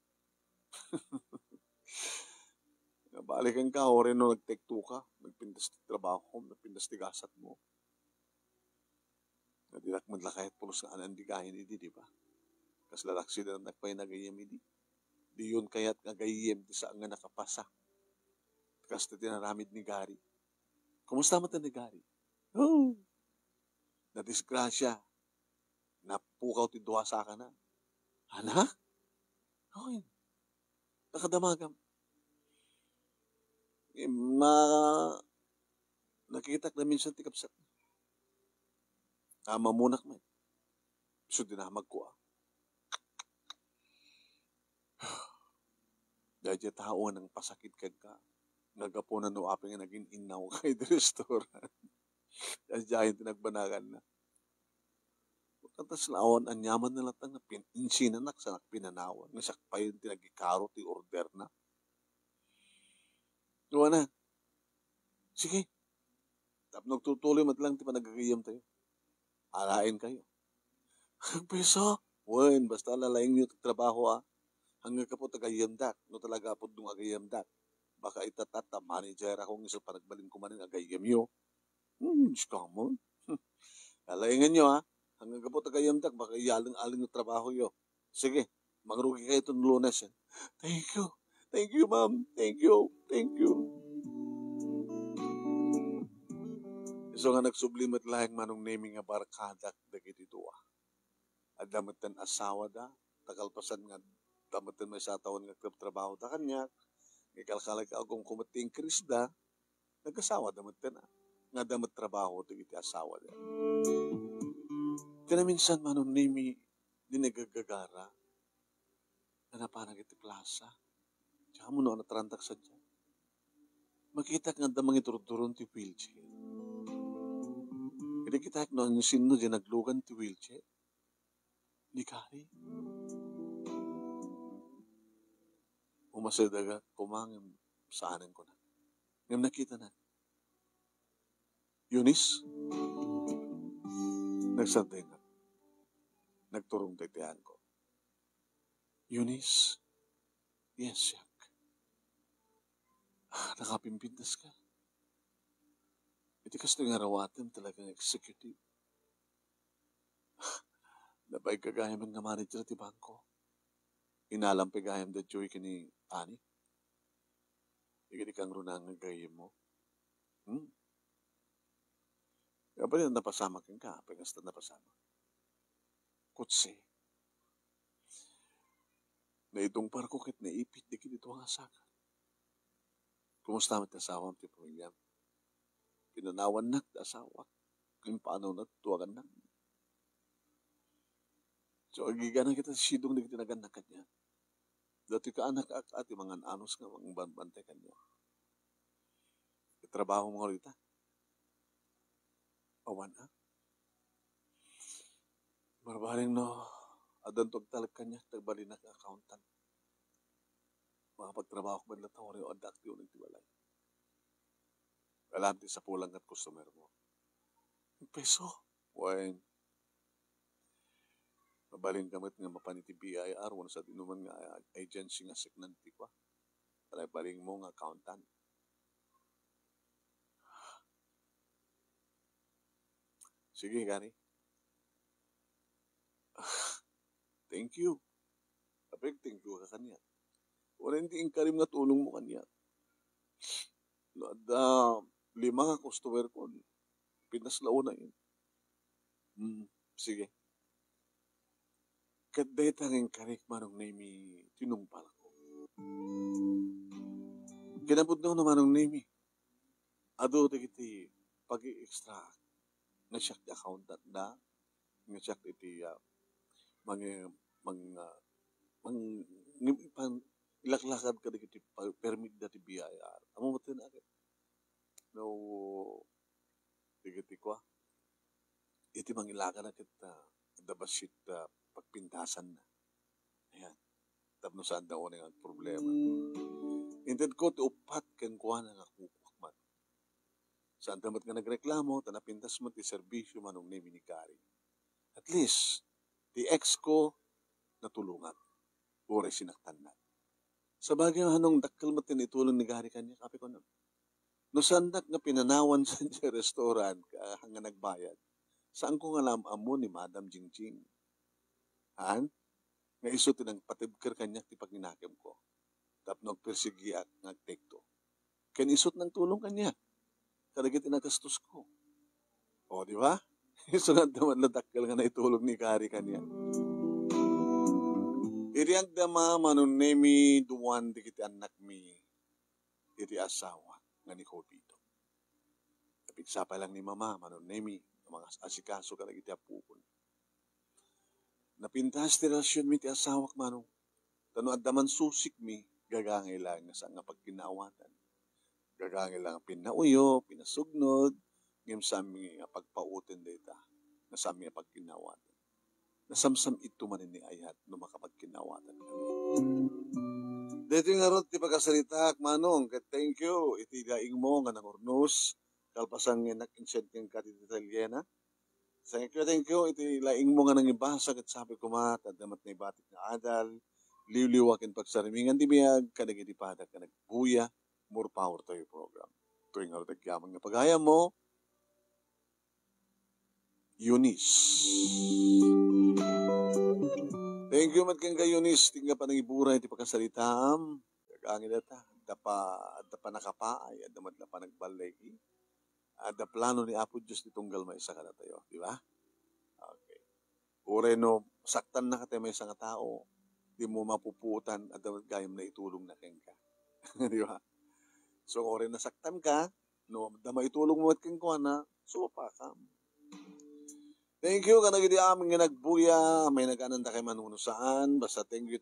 Speaker 2: Nabalikan ka, ori no nag-take two ka. Nagpindas trabaho ko, nagpindas tigasat mo. Nadinak madlakayat pulos nga anandigahin hindi, di ba? Kas lalaksi na nagpay nagayam hindi. Di yun kaya't nagayam di saan nga nakapasa. Kas tinaramid ni Gary. Kumusta mo ni Gary? Oh! Nadisgrasya. Napukaw ti duwa sa ka na. Anak? Oh, nakadamagam. Nakikita na minsan ti kapsat. Mamunak man. So dinamag ko Dahil tao ng pasakit ka. Nagapunan no apeng nga naging inaw kay the restaurant. Dahil dyan tinagbanagan na. Pagkatas laon, anyaman na lang na insinanak sa pinanawan. Nasak pa yun tinagikaro, ti order na. Doon na. Sige. Tapos nagtutuloy matlang ti panagagayam tayo. Alain kayo. Peso? Wen, basta lalaing nyo trabaho hanggang ka po tagayamdak. No talaga po dung agayamdak. Baka itatata, manager akong isa pa nagbalin ko manin agayam nyo. Come on. Lalaingan nyo hanggang ka po tagayamdak, baka iyaling-aling yung trabaho nyo. Sige, magrugi kayo itong Lunes. Thank you. Thank you, ma'am. Thank you. Thank you. So nga nagsublimat lahing manong naming nga barkadak dagiti dua. At damatan asawa da, takalpasan nga damatan may sa taon nga trabaho da kanya, ikalkalag akong kumating Chris da, nag-asawa damatan nga damat trabaho dagiti asawa da. Kaya minsan manong nami dinagagagara, na napanag iti plaza, tsaka mo no natrantak sa dyan. Makita nga damang ituruduron ti wheelchair. Kaya kita no ang sino dyan naglugan ti wheelchair. Di kari. Umasadaga, kumangin saanan ko na. Ngayon nakita na. Eunice, nagsantay na. Nagturong titihan ko. Eunice, yes, Jack. Nakapimpintas ka. Iti kas nga rawatin talagang executive. Napay kagayam nga manager ti bangko. Inalam pagayam da joy kini Ani. Ikini kang runang gayam mo. Kaya pa rin napasama kang ka. Pagkasta napasama. Kutsi. Na itong parko kit naipit di kinito ang asakan. Kumusta mo asawa ti William? Pinanawan na asawa. Kung paano na tuwagan na. So, agigana kita sidong na kitinagan na kanya. Dati ka anak at mga anos nga mga bantay kanya. Trabaho mo rita. Awan ha. Marbaling no, adan to talag kanya, tagbali na ka-accountant. Makapagtrabaho ko ba nila tawari o adak di o nagtiwalay. Alam din sa pulang at customer mo. Peso. Wine. Mabaling gamit nga mapaniti BIR, wala sa tinuman nga agency nga signanti kwa. Baling mo nga accountant. Sige, Gani. Thank you. Kapag thank you ka kanya. Wala hindi karim nga tulong mo kanya. Lima nga customer ko. Pinaslao na yun. Sige. Kaday tanging karik manong nami tinumpal ko. Kinabot na manong nami. Ado, tikiti pag-i-extract nga siya ti accountant na nga siya iti mga ilaklakad ka iti permit da ti BIR. Amo mo tin agad. No, digiti ko iti mangilaka na kita dabasit pagpintasan na. Ayan. Tapno saan daw ang problema. Inted ko ti upat ken kuha na nga kukwak man. Saan damat nga nagreklamo, tanapintas mo ti serbisyo manong name ni Gary. At least, ti ex ko natulungan. Ure sinaktan na. Sa bagay hanong dakkel mo tinitulong ni Gary kanya, kapi ko nun. No sandak nga pinanawan sa restaurant hanggang nagbayad, saan ko nga lamamo ni Madam Jingjing? Han? Nga iso tinang patibker kanya ti paginakim ko. Tapno persigi at nagtekto. Ken isot ng tulong kanya. Kadagit inagastos ko. O, di ba? Isunod naman ladakkel nga na itulong ni Gary kanya. Iriag dama manunemi duwan di kiti anak mi iti asawa nga ni Copito. Kapigsa pa lang ni mama manunemi mga asikaso ka lagi ti apukon. Napintas ti relasyon mi ti asawa manong tano addaman susik mi gagangay lang nga sa nga pagkinawatan. Gagangay lang pinauyo, pinasugnod, ngem sami nga pagpautin data nga sami nga pagkinawatan. Nasamsam ito man ni ayat no makapagkinawatan kami. Dito nga ron ti pagkasalita manong thank you iti daing mo nga nangurnos kalpasan nga nag-insent kang katiti Italiana. Thank you iti laing mo nga nangibasa kat sabi ko damat na ibatik na adal liwliwakin pagsarimingan ti biyag kadag iti padak ka nagbuya more power to your program. Tuwing nga ron tagyaman nga pagaya mo Eunice. Thank you mat kang Eunice. Tingga pa nang iburay ti pagkasalitam. Kagangin data. Dapa nakapaay. Adamat na pa nagbalay. Ada plano ni Apo Diyos ni tunggal may isa ka na tayo. Di ba? Okay. Ure no, saktan na ka tayo may isang tao. Di mo mapuputan at gayam na itulong na keng ka. Di ba? So, ure na saktan ka, no, damay itulong mo at keng ko na, supa ka. Thank you kanagidi aming nga nagbuya, may nag-ananda kay manunusaan. Basta thank you.